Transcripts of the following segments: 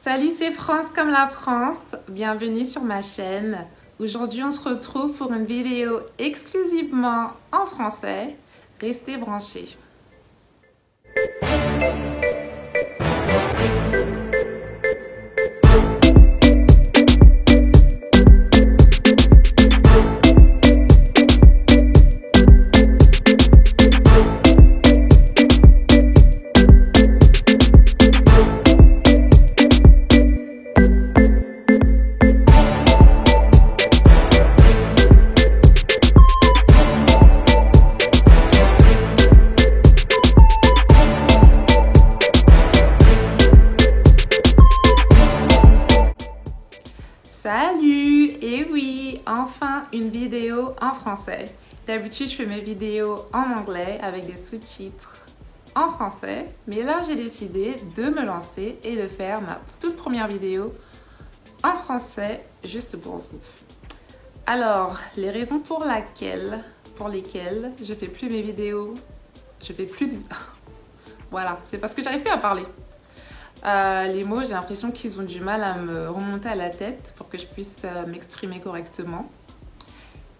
Salut, c'est France comme la France. Bienvenue sur ma chaîne. Aujourd'hui, on se retrouve pour une vidéo exclusivement en français. Restez branchés. Salut! Et oui, enfin une vidéo en français. D'habitude, je fais mes vidéos en anglais avec des sous-titres en français. Mais là, j'ai décidé de me lancer et de faire ma toute première vidéo en français juste pour vous. Alors, les raisons pour lesquelles je fais plus mes vidéos, voilà, c'est parce que j'arrive plus à parler. Les mots, j'ai l'impression qu'ils ont du mal à me remonter à la tête pour que je puisse m'exprimer correctement.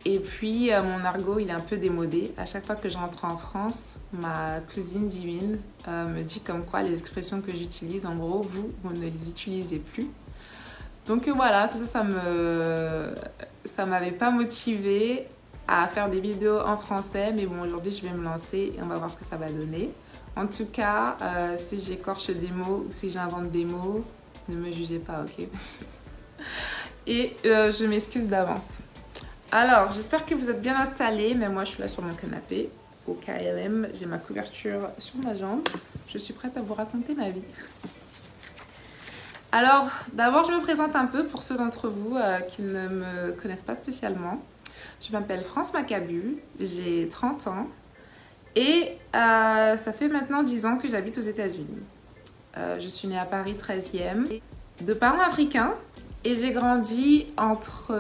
Et puis, mon argot, il est un peu démodé. À chaque fois que je rentre en France, ma cousine divine me dit comme quoi les expressions que j'utilise, en gros, vous ne les utilisez plus. Donc voilà, tout ça, ça m'avait pas motivée à faire des vidéos en français. Mais bon, aujourd'hui, je vais me lancer et on va voir ce que ça va donner. En tout cas, si j'écorche des mots ou si j'invente des mots, ne me jugez pas, ok? Et je m'excuse d'avance. Alors, j'espère que vous êtes bien installés, mais moi je suis là sur mon canapé, au KLM, j'ai ma couverture sur ma jambe. Je suis prête à vous raconter ma vie. Alors, d'abord je me présente un peu pour ceux d'entre vous qui ne me connaissent pas spécialement. Je m'appelle France Macabu, j'ai 30 ans. Et ça fait maintenant 10 ans que j'habite aux États-Unis. Je suis née à Paris 13e, de parents africains, et j'ai grandi entre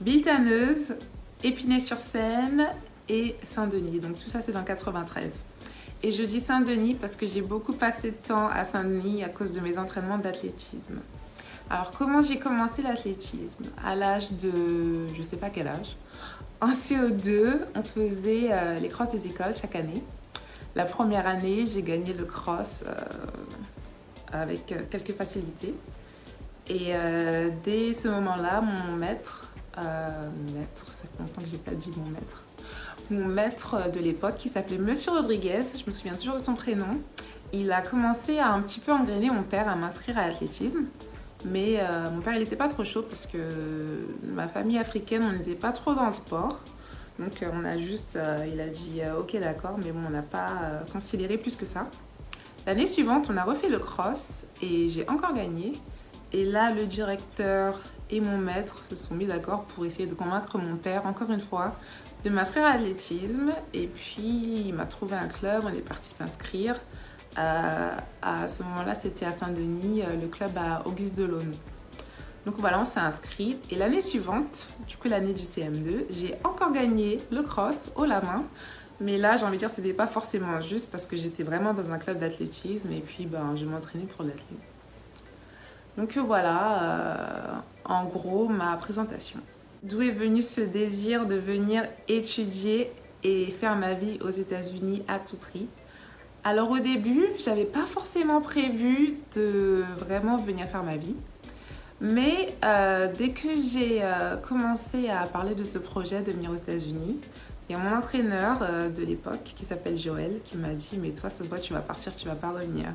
Villetaneuse, Épinay-sur-Seine et Saint-Denis. Donc tout ça, c'est dans 93. Et je dis Saint-Denis parce que j'ai beaucoup passé de temps à Saint-Denis à cause de mes entraînements d'athlétisme. Alors, comment j'ai commencé l'athlétisme? À l'âge de... je sais pas quel âge. En CO2, on faisait les crosses des écoles chaque année. La première année, j'ai gagné le cross avec quelques facilités. Et dès ce moment-là, mon maître, ça fait longtemps que je n'ai pas dit mon maître de l'époque, qui s'appelait Monsieur Rodriguez, je me souviens toujours de son prénom, il a commencé à un petit peu engrainer mon père à m'inscrire à l'athlétisme. Mais mon père, il n'était pas trop chaud parce que ma famille africaine, on n'était pas trop dans le sport. Donc on a juste, il a dit ok d'accord, mais bon, on n'a pas considéré plus que ça. L'année suivante, on a refait le cross et j'ai encore gagné. Et là, le directeur et mon maître se sont mis d'accord pour essayer de convaincre mon père, encore une fois, de m'inscrire à l'athlétisme. Et puis, il m'a trouvé un club, on est parti s'inscrire. À ce moment-là, c'était à Saint-Denis, le club à Auguste Delaune. Donc voilà, on s'est inscrit. Et l'année suivante, du coup l'année du CM2, j'ai encore gagné le cross haut la main. Mais là, j'ai envie de dire, c'était pas forcément juste parce que j'étais vraiment dans un club d'athlétisme et puis je m'entraînais pour l'athlète. Donc voilà, en gros, ma présentation. D'où est venu ce désir de venir étudier et faire ma vie aux États-Unis à tout prix? Alors au début, j'avais pas forcément prévu de vraiment venir faire ma vie. Mais dès que j'ai commencé à parler de ce projet de venir aux États-Unis, il y a mon entraîneur de l'époque qui s'appelle Joël qui m'a dit « Mais toi, ça se voit, tu vas partir, tu vas pas revenir. »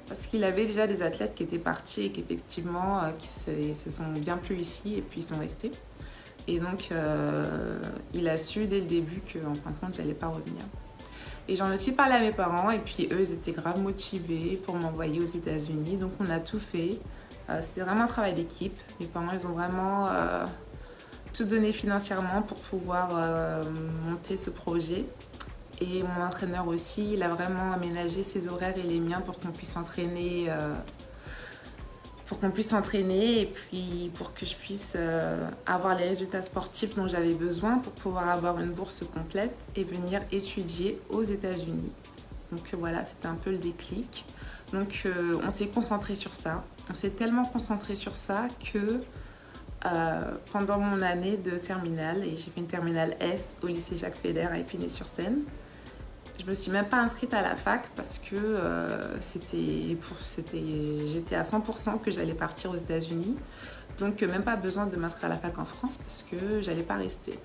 Parce qu'il avait déjà des athlètes qui étaient partis et qui effectivement qui se sont bien plu ici et puis ils sont restés. Et donc il a su dès le début qu'en fin de compte, j'allais pas revenir. Et j'en ai aussi parlé à mes parents et puis eux, ils étaient grave motivés pour m'envoyer aux États-Unis. Donc on a tout fait. C'était vraiment un travail d'équipe. Mes parents, ils ont vraiment tout donné financièrement pour pouvoir monter ce projet. Et mon entraîneur aussi, il a vraiment aménagé ses horaires et les miens pour qu'on puisse s'entraîner et puis pour que je puisse avoir les résultats sportifs dont j'avais besoin pour pouvoir avoir une bourse complète et venir étudier aux États-Unis. Donc voilà, c'était un peu le déclic. Donc on s'est concentré sur ça. On s'est tellement concentré sur ça que pendant mon année de terminale, et j'ai fait une terminale S au lycée Jacques Fédère à Épinay-sur-Seine, je me suis même pas inscrite à la fac parce que j'étais à 100% que j'allais partir aux États-Unis. Donc même pas besoin de m'inscrire à la fac en France parce que j'allais pas rester.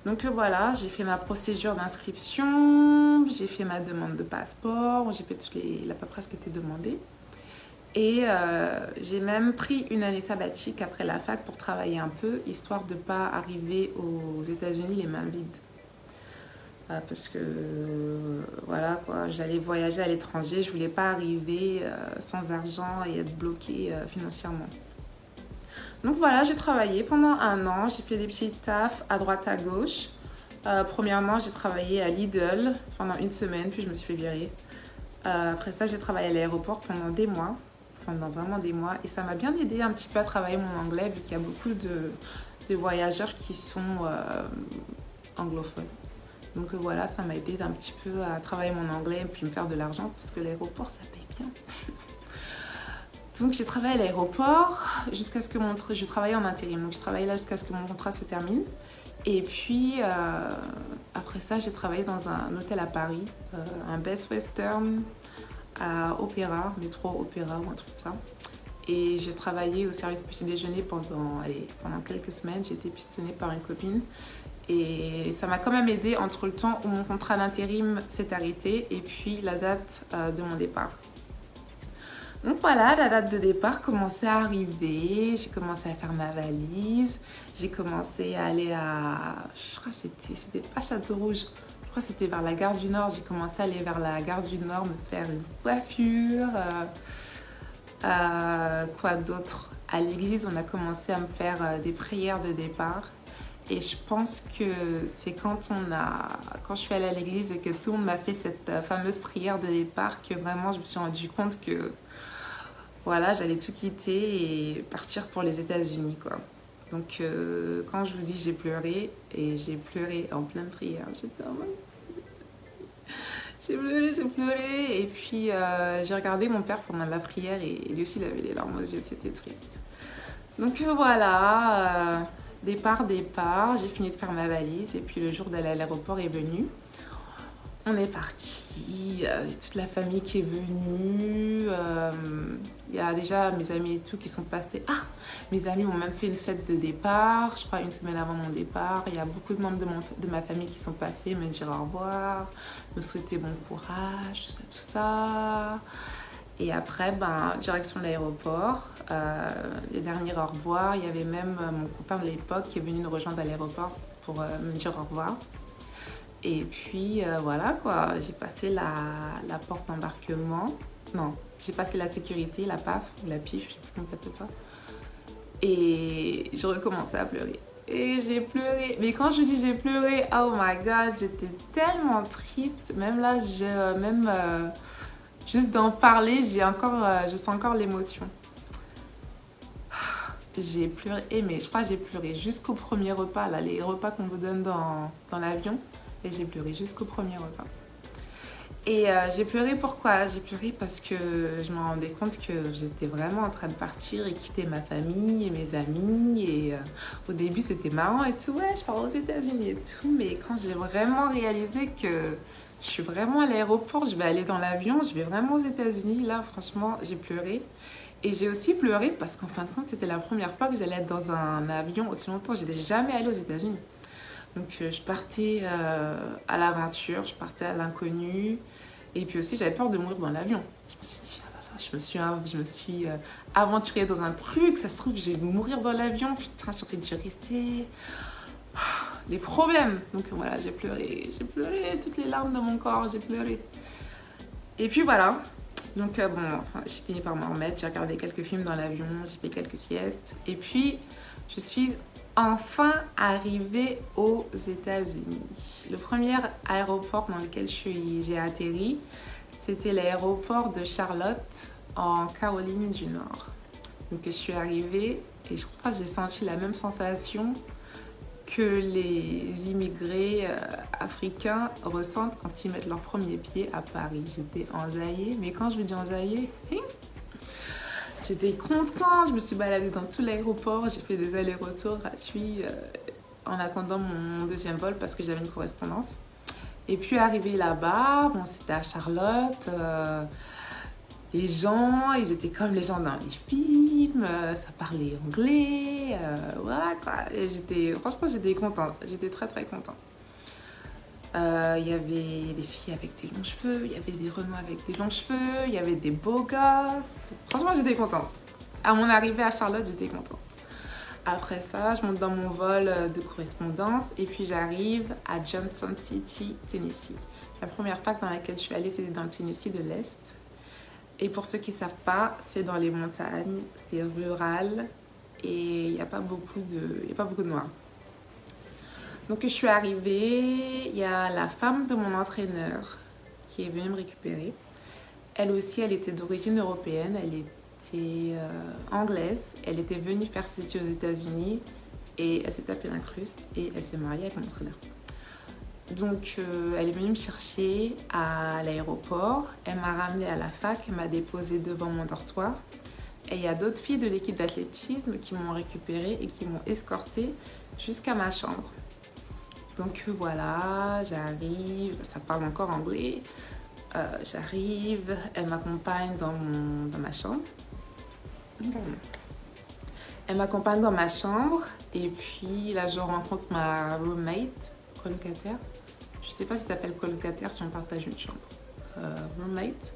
Donc voilà, j'ai fait ma procédure d'inscription, j'ai fait ma demande de passeport, j'ai fait la paperasse qui était demandée. Et j'ai même pris une année sabbatique après la fac pour travailler un peu, histoire de ne pas arriver aux États-Unis les mains vides. Parce que voilà quoi, j'allais voyager à l'étranger, je voulais pas arriver sans argent et être bloquée financièrement. Donc voilà, j'ai travaillé pendant 1 an, j'ai fait des petits tafs à droite à gauche. Premièrement, j'ai travaillé à Lidl pendant 1 semaine, puis je me suis fait virer. Après ça, j'ai travaillé à l'aéroport pendant des mois, pendant vraiment des mois, et ça m'a bien aidé un petit peu à travailler mon anglais, vu qu'il y a beaucoup de voyageurs qui sont anglophones. Donc voilà, ça m'a aidé un petit peu à travailler mon anglais et puis me faire de l'argent, parce que l'aéroport, ça paye bien. Donc j'ai travaillé à l'aéroport jusqu'à ce que je travaillais en intérim. Donc je travaillais là jusqu'à ce que mon contrat se termine. Et puis après ça, j'ai travaillé dans un hôtel à Paris, un Best Western à Opéra, métro Opéra ou un truc comme ça. Et j'ai travaillé au service petit déjeuner pendant quelques semaines. J'ai été pistonnée par une copine. Et ça m'a quand même aidé entre le temps où mon contrat d'intérim s'est arrêté et puis la date de mon départ. Donc voilà, la date de départ commençait à arriver, j'ai commencé à faire ma valise, j'ai commencé à aller je crois que c'était pas Château-Rouge, je crois que c'était vers la gare du Nord, j'ai commencé à aller vers la gare du Nord me faire une coiffure, quoi d'autre? À l'église, on a commencé à me faire des prières de départ. Et je pense que c'est quand je suis allée à l'église et que tout le monde m'a fait cette fameuse prière de départ que vraiment je me suis rendu compte que voilà, j'allais tout quitter et partir pour les États-Unis, quoi. Donc quand je vous dis j'ai pleuré, et j'ai pleuré en pleine prière, j'ai pleuré, et puis j'ai regardé mon père pendant la prière et lui aussi il avait les larmes aux yeux, c'était triste. Donc voilà, départ, j'ai fini de faire ma valise et puis le jour d'aller à l'aéroport est venu. On est parti, toute la famille qui est venue, il y a déjà mes amis et tout qui sont passés. Ah, mes amis ont même fait une fête de départ, je crois 1 semaine avant mon départ. Il y a beaucoup de membres de ma famille qui sont passés me dire au revoir, me souhaiter bon courage, tout ça. Et après, direction de l'aéroport, les derniers au revoir. Il y avait même mon copain de l'époque qui est venu nous rejoindre à l'aéroport pour me dire au revoir. Et puis voilà quoi, j'ai passé la porte d'embarquement. Non, j'ai passé la sécurité, la PAF, ou la PIF, je sais plus comment on appelle ça. Et j'ai recommencé à pleurer. Et j'ai pleuré. Mais quand je dis j'ai pleuré, oh my god, j'étais tellement triste. Même là, juste d'en parler, je sens encore l'émotion. J'ai pleuré, mais je crois que j'ai pleuré jusqu'au premier repas, là, les repas qu'on vous donne dans l'avion. Et j'ai pleuré jusqu'au premier repas. Et j'ai pleuré pourquoi? J'ai pleuré parce que je me rendais compte que j'étais vraiment en train de partir et quitter ma famille et mes amis. Et au début, c'était marrant et tout. Ouais, je pars aux États-Unis et tout. Mais quand j'ai vraiment réalisé que je suis vraiment à l'aéroport, je vais aller dans l'avion, je vais vraiment aux États-Unis, là, franchement, j'ai pleuré. Et j'ai aussi pleuré parce qu'en fin de compte, c'était la première fois que j'allais être dans un avion aussi longtemps. Je n'étais jamais allée aux États-Unis. Donc je partais à l'aventure, je partais à l'inconnu. Et puis aussi, j'avais peur de mourir dans l'avion. Je me suis dit, oh là là, je me suis aventurée dans un truc. Ça se trouve, je vais mourir dans l'avion. Putain, j'aurais dû rester. Les problèmes. Donc voilà, j'ai pleuré, toutes les larmes de mon corps, j'ai pleuré. Et puis voilà. Donc j'ai fini par m'en remettre. J'ai regardé quelques films dans l'avion, j'ai fait quelques siestes. Et puis, je suis enfin arrivée aux États-Unis. Le premier aéroport dans lequel j'ai atterri, c'était l'aéroport de Charlotte en Caroline du Nord. Donc je suis arrivée et je crois que j'ai senti la même sensation que les immigrés africains ressentent quand ils mettent leur premier pied à Paris. J'étais enjaillée, mais quand je vous dis enjaillée, j'étais contente. Je me suis baladée dans tout l'aéroport, j'ai fait des allers-retours gratuits en attendant mon deuxième vol parce que j'avais une correspondance. Et puis arrivé là-bas, bon, c'était à Charlotte. Les gens, ils étaient comme les gens dans les films, ça parlait anglais, ouais, quoi. Et franchement, j'étais contente, j'étais très très contente. Il y avait des filles avec des longs cheveux, il y avait des Renois avec des longs cheveux, il y avait des beaux gosses. Franchement, j'étais contente. À mon arrivée à Charlotte, j'étais contente. Après ça, je monte dans mon vol de correspondance et puis j'arrive à Johnson City, Tennessee. La première fac dans laquelle je suis allée, c'était dans le Tennessee de l'Est. Et pour ceux qui ne savent pas, c'est dans les montagnes, c'est rural et il n'y a pas beaucoup de noirs. Donc je suis arrivée, il y a la femme de mon entraîneur qui est venue me récupérer. Elle aussi, elle était d'origine européenne, elle était anglaise. Elle était venue faire ses études aux États-Unis et elle s'est tapée l'incruste et elle s'est mariée avec mon entraîneur. Donc elle est venue me chercher à l'aéroport, elle m'a ramenée à la fac, elle m'a déposée devant mon dortoir. Et il y a d'autres filles de l'équipe d'athlétisme qui m'ont récupérée et qui m'ont escortée jusqu'à ma chambre. Donc voilà, j'arrive, ça parle encore anglais. J'arrive, elle m'accompagne dans ma chambre. Elle m'accompagne dans ma chambre et puis là je rencontre ma roommate, colocataire. Je sais pas si ça s'appelle colocataire si on partage une chambre. Roommate.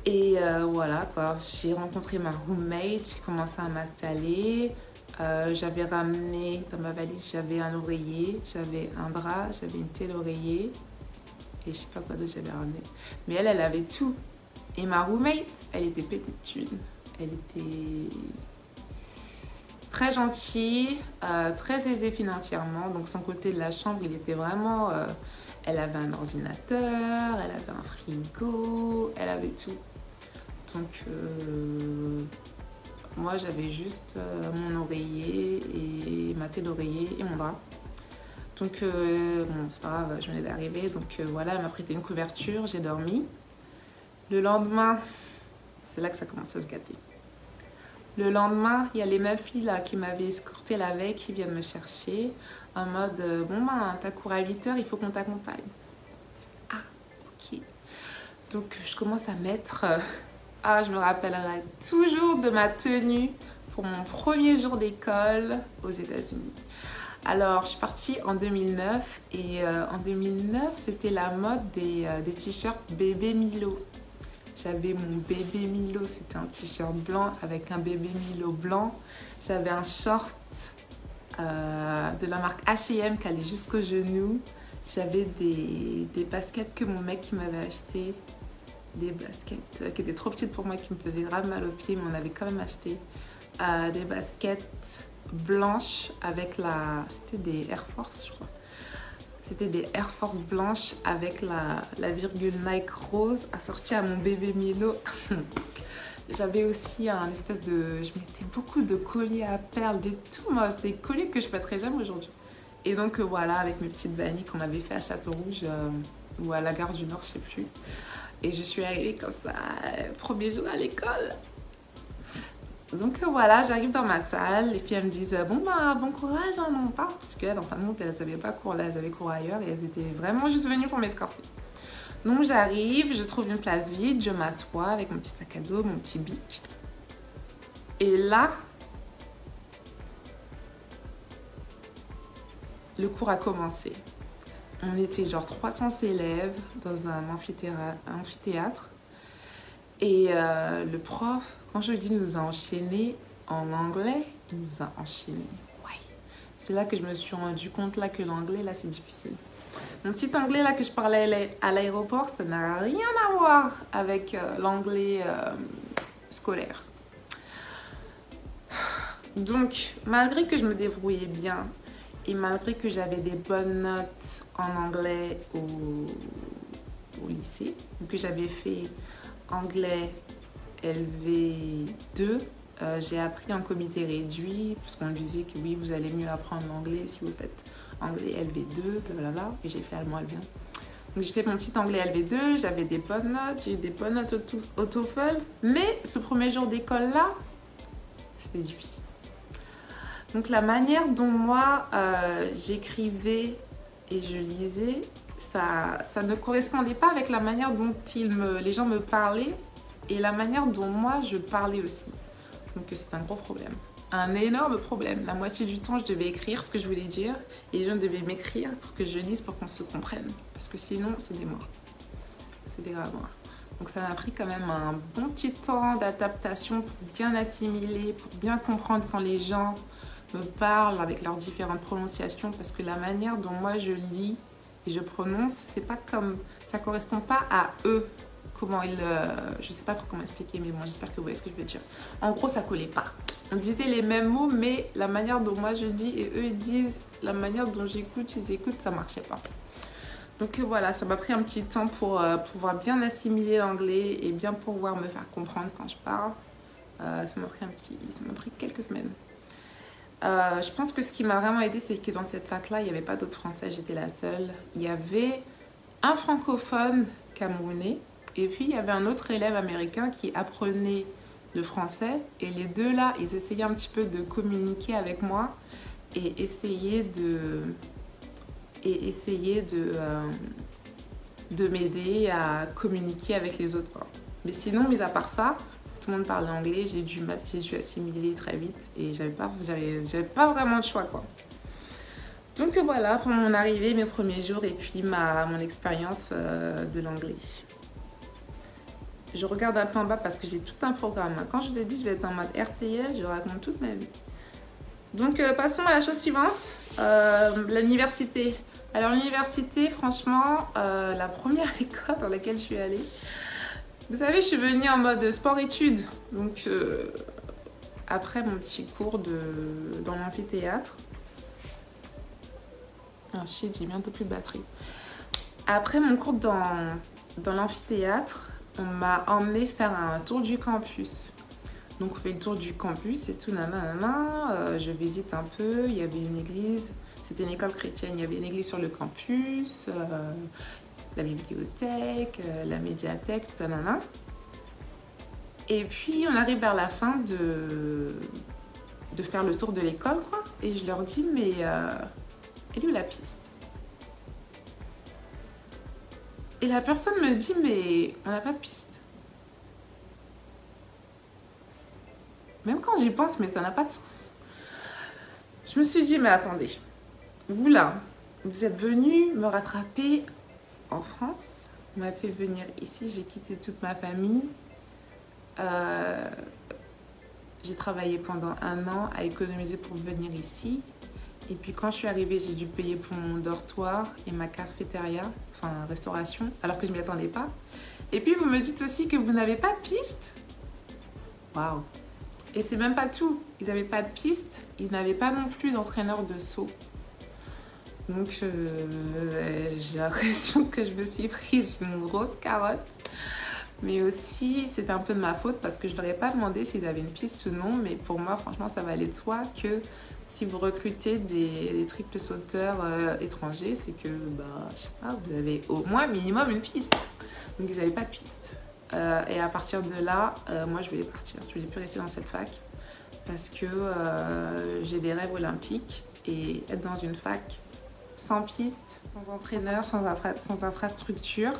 Et voilà quoi, j'ai rencontré ma roommate, j'ai commencé à m'installer. J'avais ramené dans ma valise, j'avais un oreiller, j'avais un drap, j'avais une telle oreiller. Et je sais pas quoi d'autre j'avais ramené. Mais elle avait tout. Et ma roommate, elle était pétée de thunes. Elle était très gentille, très aisée financièrement. Donc son côté de la chambre, il était vraiment... elle avait un ordinateur, elle avait un frigo, elle avait tout. Donc moi j'avais juste mon oreiller et ma tête d'oreiller et mon drap. Donc bon, c'est pas grave, je venais d'arriver. Donc voilà, elle m'a prêté une couverture, j'ai dormi. Le lendemain, c'est là que ça commence à se gâter. Le lendemain, il y a les 9 filles là, qui m'avaient escortée la veille qui viennent me chercher en mode bon ben t'as cours à 8h, il faut qu'on t'accompagne. Ah ok. Donc je commence à mettre je me rappellerai toujours de ma tenue pour mon premier jour d'école aux États-Unis. Alors je suis partie en 2009 et en 2009 c'était la mode des t-shirts bébé Milo. J'avais mon bébé Milo, c'était un t-shirt blanc avec un bébé Milo blanc. J'avais un short de la marque H&M qui allait jusqu'aux genoux. J'avais des baskets que mon mec m'avait achetées. Des baskets qui étaient trop petites pour moi, qui me faisaient grave mal aux pieds, mais on avait quand même acheté. Des baskets blanches avec c'était des Air Force, je crois. C'était des Air Force blanches avec la virgule Nike rose assortie à mon bébé Milo. J'avais aussi un espèce de... Je mettais beaucoup de colliers à perles, des tout moches, des colliers que je ne mettrais jamais aujourd'hui. Et donc voilà, avec mes petites vanilles qu'on avait fait à Château-Rouge ou à la gare du Nord, je ne sais plus. Et je suis arrivée comme ça, premier jour à l'école. Donc voilà, j'arrive dans ma salle, les filles elles me disent bon courage, on part, parce qu'elles en fin de compte elles n'avaient pas cours là, elles avaient cours ailleurs et elles étaient vraiment juste venues pour m'escorter. Donc j'arrive, je trouve une place vide, je m'assois avec mon petit sac à dos, mon petit bic. Et là, le cours a commencé. On était genre 300 élèves dans un amphithéâtre. Et le prof, quand je dis nous a enchaînés en anglais, il nous a enchaînés. Ouais. C'est là que je me suis rendu compte là, que l'anglais, là, c'est difficile. Mon petit anglais là, que je parlais à l'aéroport, ça n'a rien à voir avec l'anglais scolaire. Donc, malgré que je me débrouillais bien et malgré que j'avais des bonnes notes en anglais au lycée, que j'avais fait anglais LV2, j'ai appris en comité réduit, puisqu'on me disait que oui, vous allez mieux apprendre l'anglais si vous faites anglais LV2, blablabla, et j'ai fait allemand LV1. Donc j'ai fait mon petit anglais LV2, j'avais des bonnes notes, j'ai eu des bonnes notes au TOEFL, mais ce premier jour d'école là, c'était difficile. Donc la manière dont moi j'écrivais et je lisais, ça ne correspondait pas avec la manière dont les gens me parlaient et la manière dont moi je parlais aussi. Donc c'est un gros problème. Un énorme problème. La moitié du temps, je devais écrire ce que je voulais dire et les gens devaient m'écrire pour que je lise pour qu'on se comprenne. Parce que sinon, c'est des morts. C'est des graves morts. Donc ça m'a pris quand même un bon petit temps d'adaptation pour bien assimiler, pour bien comprendre quand les gens me parlent avec leurs différentes prononciations parce que la manière dont moi je lis et je prononce, c'est pas comme... ça correspond pas à eux. Comment ils... je sais pas trop comment expliquer, mais bon, j'espère que vous voyez ce que je veux dire. En gros, ça collait pas. On disait les mêmes mots, mais la manière dont moi je dis et eux ils disent, la manière dont j'écoute, ils écoutent, ça marchait pas. Donc voilà, ça m'a pris un petit temps pour pouvoir bien assimiler l'anglais et bien pouvoir me faire comprendre quand je parle. Ça m'a pris quelques semaines. Je pense que ce qui m'a vraiment aidé, c'est que dans cette fac-là, il n'y avait pas d'autres Français, j'étais la seule. Il y avait un francophone camerounais et puis il y avait un autre élève américain qui apprenait le français. Et les deux là, ils essayaient un petit peu de communiquer avec moi et essayer de m'aider à communiquer avec les autres, quoi. Mais sinon, mis à part ça, tout le monde parlait anglais, j'ai dû assimiler très vite et j'avais pas vraiment de choix, quoi. Donc voilà, pour mon arrivée, mes premiers jours et puis mon expérience de l'anglais. Je regarde un peu en bas parce que j'ai tout un programme. Quand je vous ai dit que je vais être en mode RTS, je raconte toute ma vie. Donc passons à la chose suivante, l'université. Alors l'université, franchement, la première école dans laquelle je suis allée, vous savez, je suis venue en mode sport-études. Donc après mon petit cours dans l'amphithéâtre. Ah shit, j'ai bientôt plus de batterie. Après mon cours dans l'amphithéâtre, on m'a emmené faire un tour du campus. Donc on fait le tour du campus et tout, nanana. Je visite un peu, il y avait une église, c'était une école chrétienne, il y avait une église sur le campus, la bibliothèque, la médiathèque, tout ça, nanana. Et puis on arrive vers la fin de faire le tour de l'école, quoi. Et je leur dis, mais elle est où la piste? Et la personne me dit, mais on n'a pas de piste. Même quand j'y pense, mais ça n'a pas de sens. Je me suis dit, mais attendez, vous là, vous êtes venu me rattraper en France, vous m'avez fait venir ici, j'ai quitté toute ma famille. J'ai travaillé pendant 1 an à économiser pour venir ici. Et puis quand je suis arrivée, j'ai dû payer pour mon dortoir et ma cafétéria, enfin restauration, alors que je ne m'y attendais pas. Et puis vous me dites aussi que vous n'avez pas de piste. Waouh! Et c'est même pas tout. Ils n'avaient pas de piste, ils n'avaient pas non plus d'entraîneur de saut. Donc j'ai l'impression que je me suis prise une grosse carotte. Mais aussi, c'était un peu de ma faute parce que je ne leur ai pas demandé s'ils avaient une piste ou non. Mais pour moi, franchement, ça va aller de soi que si vous recrutez des triples sauteurs étrangers, c'est que, je sais pas, vous avez au moins minimum une piste. Donc, ils n'avaient pas de piste. Et à partir de là, moi, je voulais partir. Je voulais plus rester dans cette fac parce que j'ai des rêves olympiques. Et être dans une fac sans piste, sans entraîneur, sans infrastructure,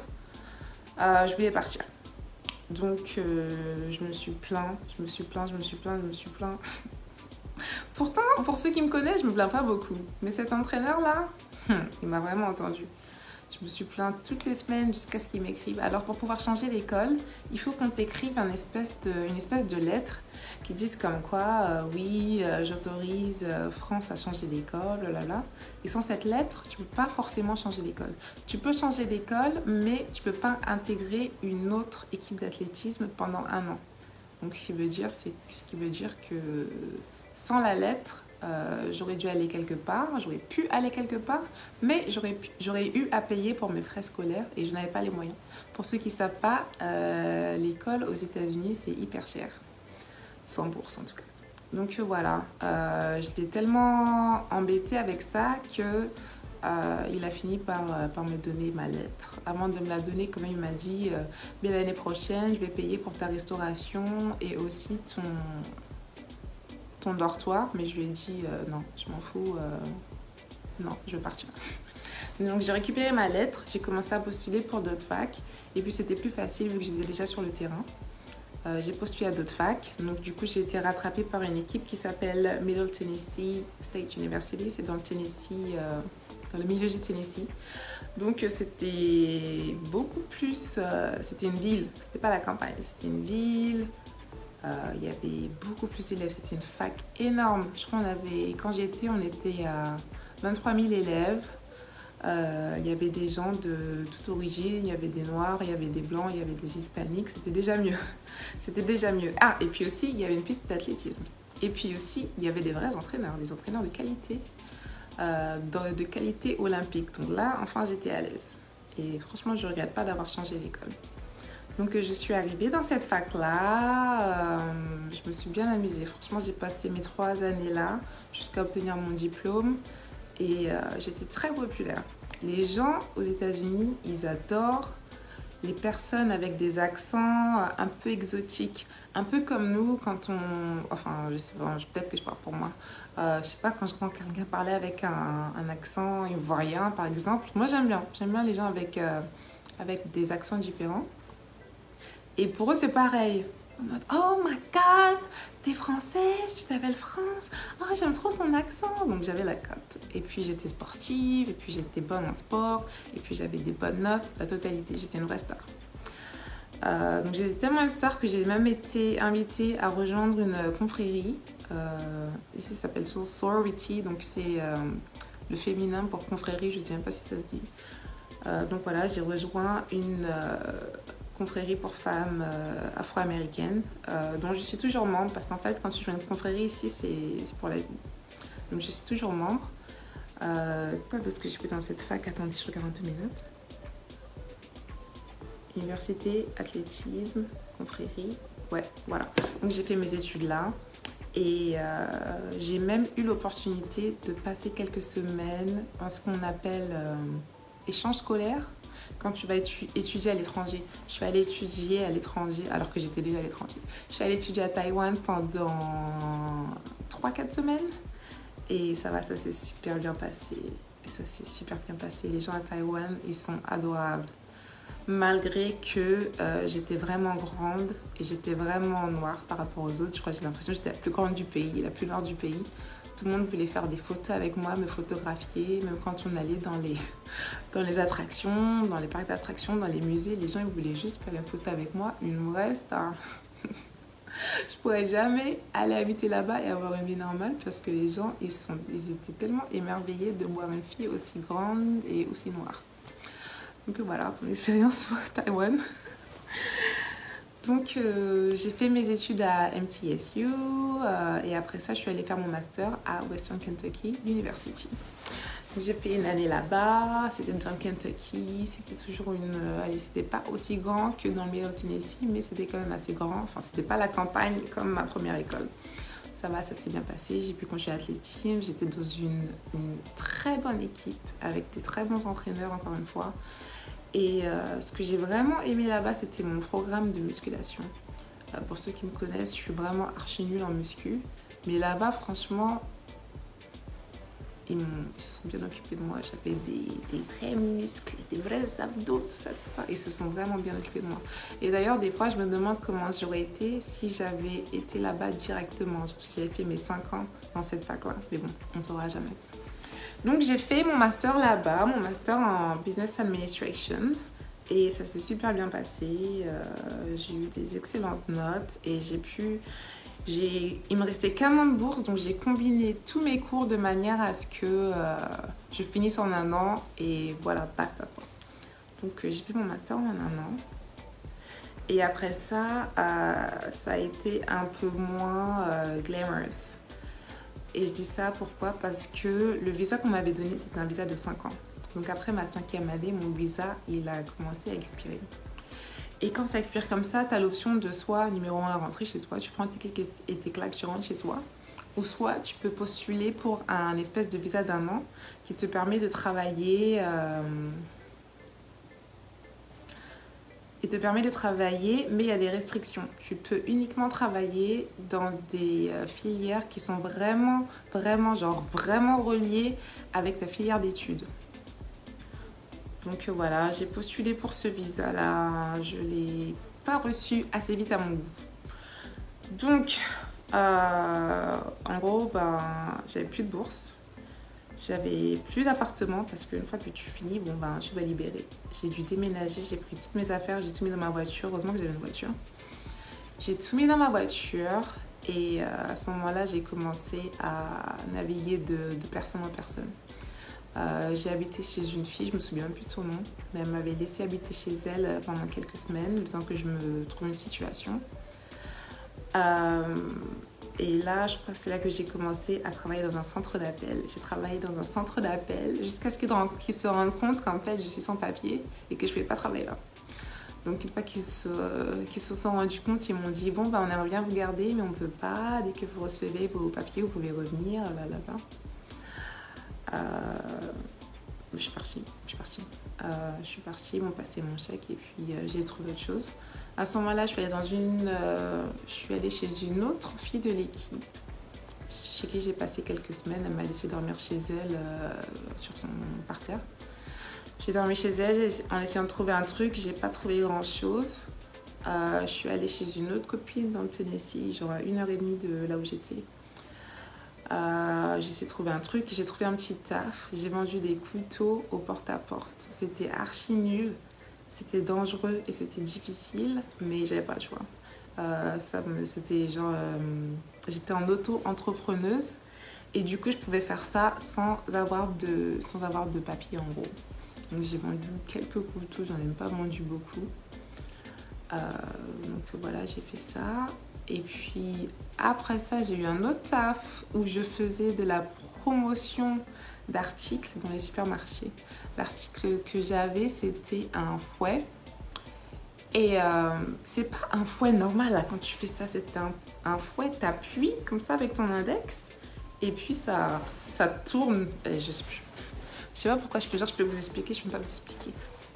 je voulais partir. Donc, je me suis plaint. Pourtant, pour ceux qui me connaissent, je me plains pas beaucoup. Mais cet entraîneur-là, il m'a vraiment entendu. Je me suis plainte toutes les semaines jusqu'à ce qu'il m'écrive. Alors, pour pouvoir changer l'école, il faut qu'on t'écrive une espèce de lettre qui dise comme quoi, oui, j'autorise France à changer d'école, blablabla. Et sans cette lettre, tu peux pas forcément changer d'école. Tu peux changer d'école, mais tu peux pas intégrer une autre équipe d'athlétisme pendant 1 an. Donc, ce qui veut dire que sans la lettre, j'aurais dû aller quelque part, j'aurais pu aller quelque part, mais j'aurais eu à payer pour mes frais scolaires et je n'avais pas les moyens. Pour ceux qui ne savent pas, l'école aux États-Unis, c'est hyper cher. sans bourse en tout cas. Donc voilà, j'étais tellement embêtée avec ça que il a fini par me donner ma lettre. Avant de me la donner, quand même, il m'a dit mais l'année prochaine, je vais payer pour ta restauration et aussi ton dortoir. Mais je lui ai dit non, je m'en fous, non, je vais partir. Donc j'ai récupéré ma lettre, j'ai commencé à postuler pour d'autres facs et puis c'était plus facile vu que j'étais déjà sur le terrain. J'ai postulé à d'autres facs, donc du coup j'ai été rattrapée par une équipe qui s'appelle Middle Tennessee State University, c'est dans le Tennessee, dans le milieu du Tennessee. Donc c'était beaucoup plus, c'était une ville, c'était pas la campagne, c'était une ville. Il y avait beaucoup plus d'élèves, c'était une fac énorme. Je crois quand j'y étais, on était à 23 000 élèves. Il y avait des gens de toute origine, il y avait des noirs, il y avait des blancs, il y avait des hispaniques, c'était déjà mieux. C'était déjà mieux. Ah, et puis aussi, il y avait une piste d'athlétisme. Et puis aussi, il y avait des vrais entraîneurs, des entraîneurs de qualité, de qualité olympique. Donc là, enfin, j'étais à l'aise. Et franchement, je ne regrette pas d'avoir changé d'école. Donc je suis arrivée dans cette fac-là, je me suis bien amusée. Franchement, j'ai passé mes 3 années là jusqu'à obtenir mon diplôme. Et j'étais très populaire. Les gens aux États-Unis, ils adorent les personnes avec des accents un peu exotiques. Un peu comme nous quand on... Enfin, je sais pas, peut-être que je parle pour moi. Je sais pas, quand j'entends quelqu'un parler avec un accent ivoirien, par exemple. Moi, j'aime bien. J'aime bien les gens avec des accents différents. Et pour eux, c'est pareil. En mode, oh my god, t'es française, tu t'appelles France. Oh, j'aime trop ton accent. Donc j'avais la cote. Et puis j'étais sportive, et puis j'étais bonne en sport, et puis j'avais des bonnes notes. La totalité, j'étais une vraie star. Donc j'étais tellement une star que j'ai même été invitée à rejoindre une confrérie. Ici, ça s'appelle sorority, donc c'est le féminin pour confrérie, je ne sais même pas si ça se dit. Donc voilà, j'ai rejoint une confrérie pour femmes afro-américaines, dont je suis toujours membre, parce qu'en fait, quand tu joues une confrérie ici, c'est pour la vie. Donc je suis toujours membre. Quoi d'autre que j'ai fait dans cette fac? Attendez, je regarde un peu mes notes. Université, athlétisme, confrérie, ouais, voilà. Donc j'ai fait mes études là. Et j'ai même eu l'opportunité de passer quelques semaines en ce qu'on appelle échange scolaire. Quand tu vas étudier à l'étranger. Je suis allée étudier à l'étranger, alors que j'étais déjà à l'étranger. Je suis allée étudier à Taïwan pendant 3-4 semaines. Et ça va, ça s'est super bien passé. Les gens à Taïwan, ils sont adorables. Malgré que j'étais vraiment grande et j'étais vraiment noire par rapport aux autres. Je crois que j'ai l'impression que j'étais la plus grande du pays, la plus noire du pays. Tout le monde voulait faire des photos avec moi, me photographier. Même quand on allait dans les attractions, dans les parcs d'attractions, dans les musées, les gens ils voulaient juste faire une photo avec moi, une vraie star. Je pourrais jamais aller habiter là-bas et avoir une vie normale parce que les gens, ils étaient tellement émerveillés de voir une fille aussi grande et aussi noire. Donc voilà, mon expérience à Taïwan. Donc j'ai fait mes études à MTSU et après ça je suis allée faire mon master à Western Kentucky University. J'ai fait une année là-bas, c'était dans le Kentucky, c'était toujours allez, c'était pas aussi grand que dans le Middle Tennessee, mais c'était quand même assez grand. Enfin, c'était pas la campagne comme ma première école. Ça va, ça s'est bien passé. J'ai pu continuer l'athlétisme, j'étais dans une très bonne équipe avec des très bons entraîneurs encore une fois. Et ce que j'ai vraiment aimé là-bas, c'était mon programme de musculation. Pour ceux qui me connaissent, je suis vraiment archi nulle en muscu. Mais là-bas, franchement, ils se sont bien occupés de moi. J'avais des vrais muscles, des vrais abdos, tout ça, tout ça. Ils se sont vraiment bien occupés de moi. Et d'ailleurs, des fois, je me demande comment j'aurais été si j'avais été là-bas directement. J'avais fait mes 5 ans dans cette fac-là. Mais bon, on ne saura jamais. Donc j'ai fait mon master là-bas, mon master en Business Administration. Et ça s'est super bien passé. J'ai eu des excellentes notes et il me restait qu'un an de bourse, donc j'ai combiné tous mes cours de manière à ce que je finisse en un an et voilà, basta quoi. Donc j'ai fait mon master en un an. Et après ça, ça a été un peu moins glamorous. Et je dis ça pourquoi? Parce que le visa qu'on m'avait donné, c'était un visa de 5 ans. Donc après ma 5e année, mon visa, il a commencé à expirer. Et quand ça expire comme ça, tu as l'option de soit, numéro 1, rentrer chez toi, tu prends tes clics et tes claques, tu rentres chez toi. Ou soit tu peux postuler pour un espèce de visa d'1 an qui te permet de travailler. Mais il y a des restrictions. Tu peux uniquement travailler dans des filières qui sont vraiment reliées avec ta filière d'études. Donc voilà, j'ai postulé pour ce visa-là. Je ne l'ai pas reçu assez vite à mon goût. Donc, en gros, j'avais plus de bourse. J'avais plus d'appartement parce qu'une fois que tu finis, tu dois libérer. J'ai dû déménager, j'ai pris toutes mes affaires, j'ai tout mis dans ma voiture. Heureusement que j'avais une voiture. J'ai tout mis dans ma voiture et à ce moment-là, j'ai commencé à naviguer de personne en personne. J'ai habité chez une fille, je me souviens même plus de son nom, mais elle m'avait laissé habiter chez elle pendant quelques semaines, le temps que je me trouve une situation. Et là, je crois que c'est là que j'ai commencé à travailler dans un centre d'appel. J'ai travaillé dans un centre d'appel jusqu'à ce qu'ils se rendent compte qu'en fait, je suis sans papier et que je ne vais pas travailler là. Donc, une fois qu'ils se sont rendus compte, ils m'ont dit « Bon, on aimerait bien vous garder, mais on ne peut pas. Dès que vous recevez vos papiers, vous pouvez revenir là-bas. » Je suis partie. Ils m'ont passé mon chèque et puis j'ai trouvé autre chose. À ce moment-là, je suis allée chez une autre fille de l'équipe, chez qui j'ai passé quelques semaines. Elle m'a laissé dormir chez elle par terre. J'ai dormi chez elle en essayant de trouver un truc. J'ai pas trouvé grand-chose. Je suis allée chez une autre copine dans le Tennessee, genre à 1h30 de là où j'étais. J'ai essayé de trouver un truc. J'ai trouvé un petit taf. J'ai vendu des couteaux au porte-à-porte. C'était archi nul. C'était dangereux et c'était difficile, mais j'avais pas le choix. J'étais en auto-entrepreneuse et du coup, je pouvais faire ça sans avoir de papier en gros. Donc, j'ai vendu quelques couteaux, j'en ai même pas vendu beaucoup. Donc voilà, j'ai fait ça. Et puis après ça, j'ai eu un autre taf où je faisais de la promotion d'articles dans les supermarchés. L'article que j'avais, c'était un fouet. Et c'est pas un fouet normal là, quand tu fais ça, c'est un fouet, t'appuies comme ça avec ton index et puis ça tourne. Et je sais pas pourquoi je peux vous expliquer, je peux pas vous expliquer.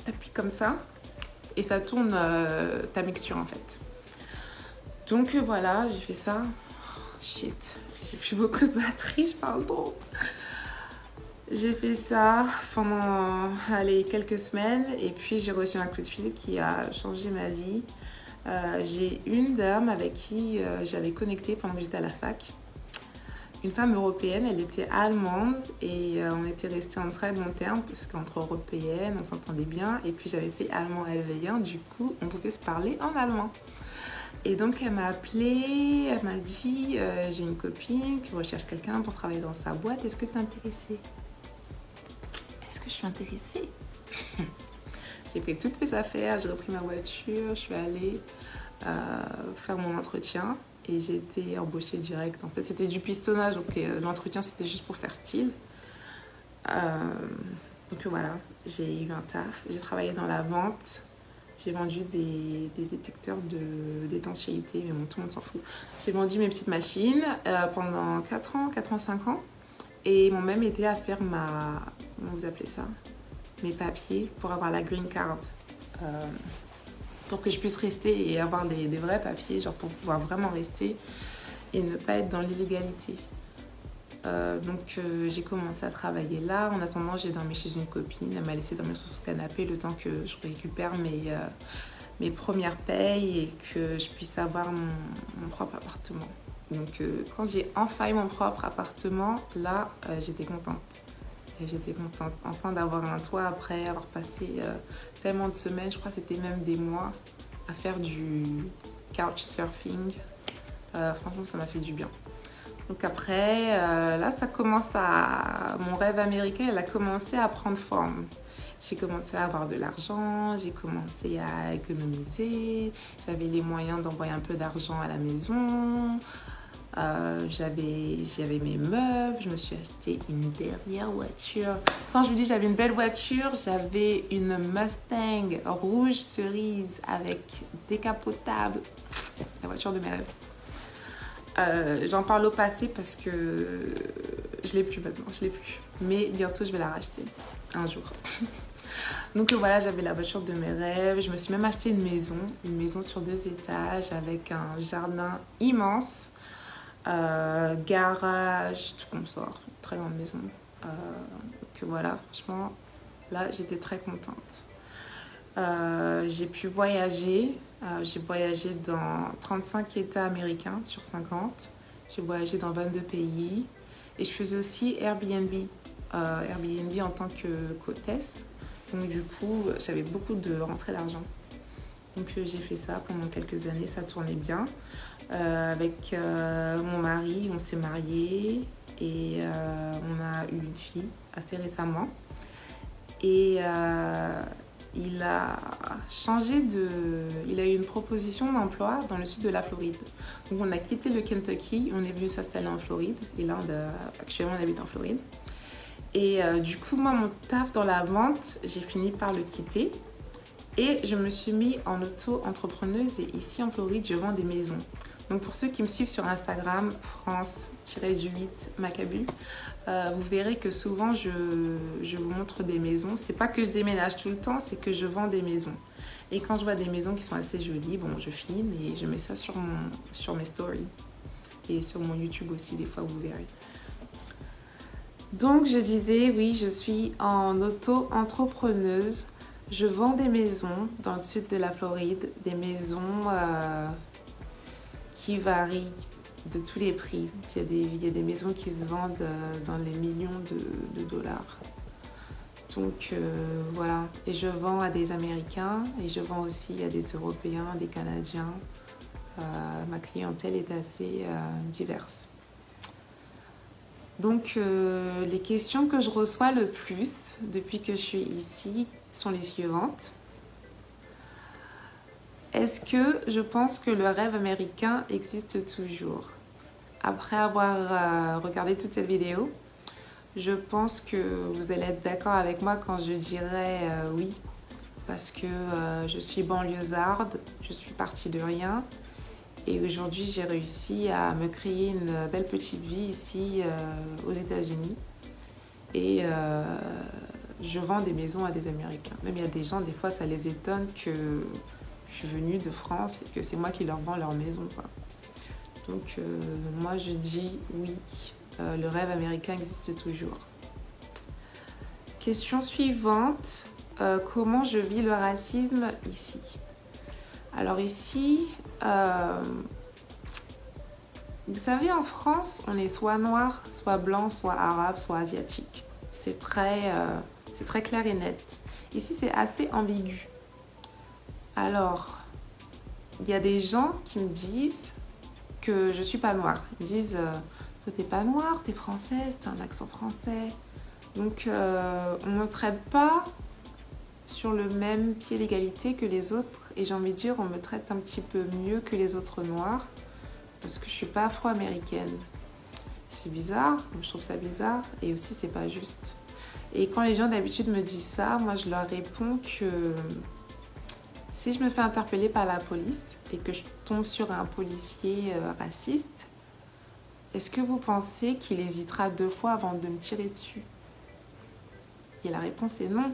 T'appuies comme ça et ça tourne ta mixture en fait. Donc voilà, j'ai fait ça. Shit, j'ai plus beaucoup de batterie, je parle trop. J'ai fait ça pendant quelques semaines et puis j'ai reçu un coup de fil qui a changé ma vie. J'ai une dame avec qui j'avais connecté pendant que j'étais à la fac. Une femme européenne, elle était allemande et on était restés en très bons termes parce qu'entre européennes, on s'entendait bien. Et puis j'avais fait allemand LV1, du coup on pouvait se parler en allemand. Et donc elle m'a appelée, elle m'a dit j'ai une copine qui recherche quelqu'un pour travailler dans sa boîte, est-ce que tu es intéressée ? Est-ce que je suis intéressée? J'ai fait toutes mes affaires, j'ai repris ma voiture, je suis allée faire mon entretien et j'ai été embauchée direct. En fait, c'était du pistonnage, donc l'entretien c'était juste pour faire style. Donc voilà, j'ai eu un taf, j'ai travaillé dans la vente, j'ai vendu des détecteurs d'étanchéité, mais bon, tout le monde s'en fout. J'ai vendu mes petites machines pendant 4 ans, 5 ans. Et ils m'ont même aidé à faire comment vous appelez ça? Mes papiers pour avoir la green card. Pour que je puisse rester et avoir des vrais papiers, genre pour pouvoir vraiment rester et ne pas être dans l'illégalité. Donc j'ai commencé à travailler là. En attendant, j'ai dormi chez une copine. Elle m'a laissé dormir sur son canapé le temps que je récupère mes premières payes et que je puisse avoir mon propre appartement. Donc quand j'ai enfin eu mon propre appartement, là j'étais contente. Et j'étais contente enfin d'avoir un toit après avoir passé tellement de semaines, je crois que c'était même des mois, à faire du couchsurfing. Franchement ça m'a fait du bien. Donc après, là ça commence mon rêve américain, il a commencé à prendre forme. J'ai commencé à avoir de l'argent, j'ai commencé à économiser, j'avais les moyens d'envoyer un peu d'argent à la maison. J'avais mes meubles, je me suis acheté une dernière voiture. Quand je vous dis j'avais une belle voiture, j'avais une Mustang rouge cerise avec décapotable, la voiture de mes rêves. J'en parle au passé parce que je l'ai plus maintenant, je l'ai plus. Mais bientôt je vais la racheter, un jour. Donc voilà, j'avais la voiture de mes rêves. Je me suis même acheté une maison sur 2 étages avec un jardin immense. Garage, tout comme ça, très grande maison. Que voilà, franchement, là j'étais très contente. J'ai pu voyager. J'ai voyagé dans 35 États américains sur 50. J'ai voyagé dans 22 pays. Et je faisais aussi Airbnb. Airbnb en tant qu'hôtesse. Donc du coup, j'avais beaucoup de rentrées d'argent. Donc j'ai fait ça pendant quelques années, ça tournait bien. Avec mon mari, on s'est mariés et on a eu une fille assez récemment. Et il a eu une proposition d'emploi dans le sud de la Floride. Donc on a quitté le Kentucky, on est venu s'installer en Floride. Et là, actuellement, on habite en Floride. Et du coup, moi, mon taf dans la vente, j'ai fini par le quitter. Et je me suis mis en auto-entrepreneuse et ici en Floride, je vends des maisons. Donc pour ceux qui me suivent sur Instagram, France-8 Macabu, vous verrez que souvent je vous montre des maisons. C'est pas que je déménage tout le temps, c'est que je vends des maisons. Et quand je vois des maisons qui sont assez jolies, bon, je filme et je mets ça sur mes stories. Et sur mon YouTube aussi, des fois, vous verrez. Donc je disais, oui, je suis en auto-entrepreneuse. Je vends des maisons dans le sud de la Floride, des maisons qui varient de tous les prix. Il y a des maisons qui se vendent dans les millions de dollars. Donc voilà, et je vends à des Américains et je vends aussi à des Européens, des Canadiens. Ma clientèle est assez diverse. Donc les questions que je reçois le plus depuis que je suis ici sont les suivantes. Est-ce que je pense que le rêve américain existe toujours? Après avoir regardé toute cette vidéo, je pense que vous allez être d'accord avec moi quand je dirais oui. Parce que je suis banlieusarde, je suis partie de rien. Et aujourd'hui, j'ai réussi à me créer une belle petite vie ici aux États-Unis. Et je vends des maisons à des Américains. Même il y a des gens, des fois, ça les étonne que je suis venue de France et que c'est moi qui leur vends leur maison, quoi. Donc, moi, je dis oui, le rêve américain existe toujours. Question suivante, comment je vis le racisme ici? Alors ici, vous savez, en France, on est soit noir, soit blanc, soit arabe, soit asiatique. C'est très clair et net. Ici, c'est assez ambigu. Alors, il y a des gens qui me disent que je suis pas noire. Ils me disent, toi, t'es pas noire, t'es française, t'as un accent français. Donc, on ne me traite pas sur le même pied d'égalité que les autres. Et j'ai envie de dire, on me traite un petit peu mieux que les autres noirs parce que je suis pas afro-américaine. C'est bizarre, je trouve ça bizarre et aussi c'est pas juste. Et quand les gens d'habitude me disent ça, moi je leur réponds que si je me fais interpeller par la police et que je tombe sur un policier raciste, est-ce que vous pensez qu'il hésitera 2 fois avant de me tirer dessus? Et la réponse est non.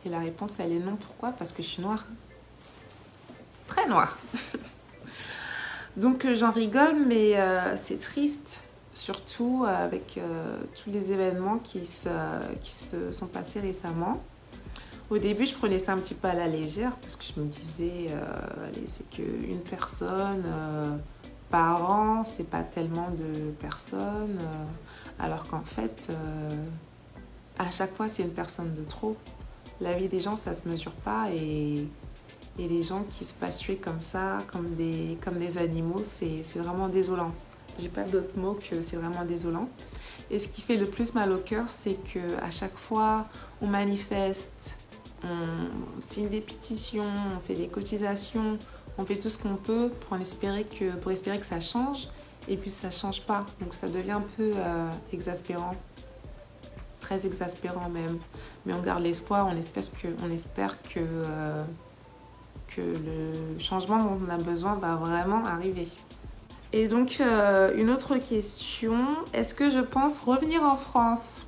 Et la réponse elle est non. Pourquoi? Parce que je suis noire. Très noire. Donc j'en rigole, mais c'est triste. Surtout avec tous les événements qui se sont passés récemment. Au début, je prenais ça un petit peu à la légère parce que je me disais, allez, c'est qu'une personne par an, c'est pas tellement de personnes. Alors qu'en fait, à chaque fois, c'est une personne de trop. La vie des gens, ça se mesure pas et les gens qui se fassent tuer comme ça, comme des animaux, c'est vraiment désolant. J'ai pas d'autre mot que c'est vraiment désolant. Et ce qui fait le plus mal au cœur, c'est qu'à chaque fois, on manifeste, on signe des pétitions, on fait des cotisations, on fait tout ce qu'on peut pour espérer que ça change. et puis ça change pas. Donc ça devient un peu exaspérant. Très exaspérant même. Mais on garde l'espoir, on espère que le changement dont on a besoin va vraiment arriver. Et donc, une autre question, est-ce que je pense revenir en France ?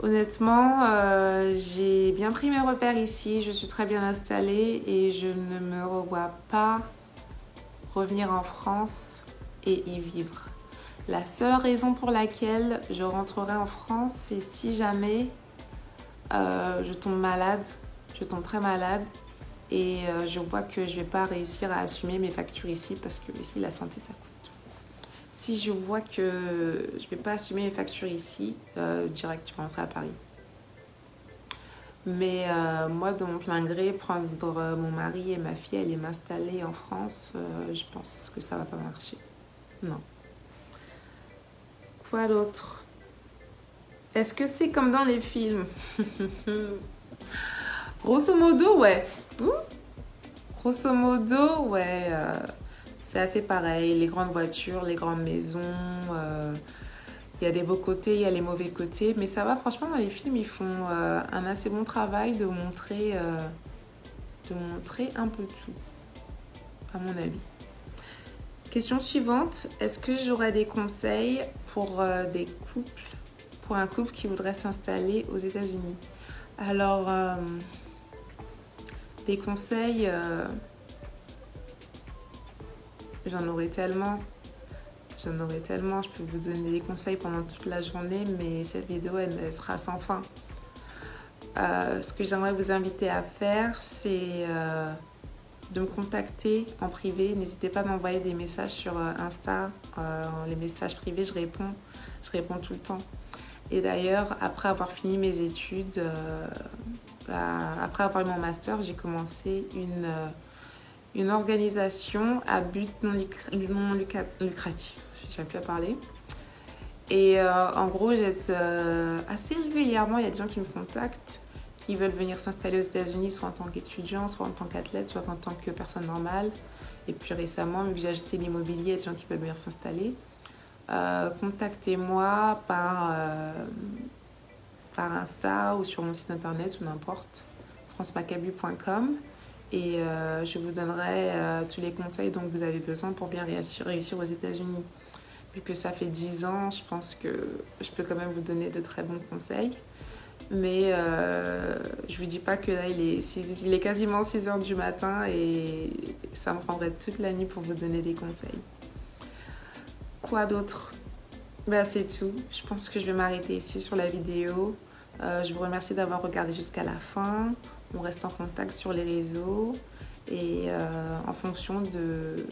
Honnêtement, j'ai bien pris mes repères ici, je suis très bien installée et je ne me revois pas revenir en France et y vivre. La seule raison pour laquelle je rentrerai en France, c'est si jamais je tombe malade, je tombe très malade et je vois que je ne vais pas réussir à assumer mes factures ici parce que ici la santé ça coûte. Si je vois que je ne vais pas assumer mes factures ici, direct je rentrerai à Paris. Mais moi, de mon plein gré, prendre mon mari et ma fille, aller m'installer en France, je pense que ça va pas marcher. Non. Quoi d'autre ? Est-ce que c'est comme dans les films ? Grosso modo, ouais. Grosso modo, ouais. C'est assez pareil. Les grandes voitures, les grandes maisons. Il y a des beaux côtés, il y a les mauvais côtés. Mais ça va, franchement, dans les films, ils font un assez bon travail de montrer un peu tout, à mon avis. Question suivante. Est-ce que j'aurais des conseils pour un couple qui voudrait s'installer aux États-Unis ? Alors, des conseils, j'en aurais tellement. Je peux vous donner des conseils pendant toute la journée, mais cette vidéo, elle sera sans fin. Ce que j'aimerais vous inviter à faire, c'est de me contacter en privé. N'hésitez pas à m'envoyer des messages sur Insta. Les messages privés, je réponds tout le temps. Et d'ailleurs, après avoir fini mes études, après avoir eu mon master, j'ai commencé une organisation à but non lucratif. J'arrive plus à parler. Et en gros, j'aide assez régulièrement. Il y a des gens qui me contactent, qui veulent venir s'installer aux États-Unis, soit en tant qu'étudiant, soit en tant qu'athlète, soit en tant que personne normale. Et puis récemment, vu que j'ai acheté l'immobilier, il y a des gens qui veulent venir s'installer. Contactez-moi par Insta ou sur mon site internet ou n'importe, francemacabu.com. Et je vous donnerai tous les conseils dont vous avez besoin pour bien réussir aux États-Unis. Vu que ça fait 10 ans, je pense que je peux quand même vous donner de très bons conseils. Mais je ne vous dis pas que là, il est quasiment 6h du matin et ça me prendrait toute la nuit pour vous donner des conseils. Quoi d'autre ? C'est tout. Je pense que je vais m'arrêter ici sur la vidéo. Je vous remercie d'avoir regardé jusqu'à la fin. On reste en contact sur les réseaux et en fonction de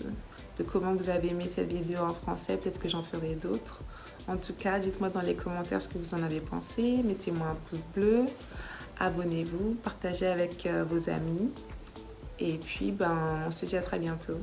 comment vous avez aimé cette vidéo en français, peut-être que j'en ferai d'autres. En tout cas, dites-moi dans les commentaires ce que vous en avez pensé. Mettez-moi un pouce bleu, abonnez-vous, partagez avec vos amis. Et puis, on se dit à très bientôt.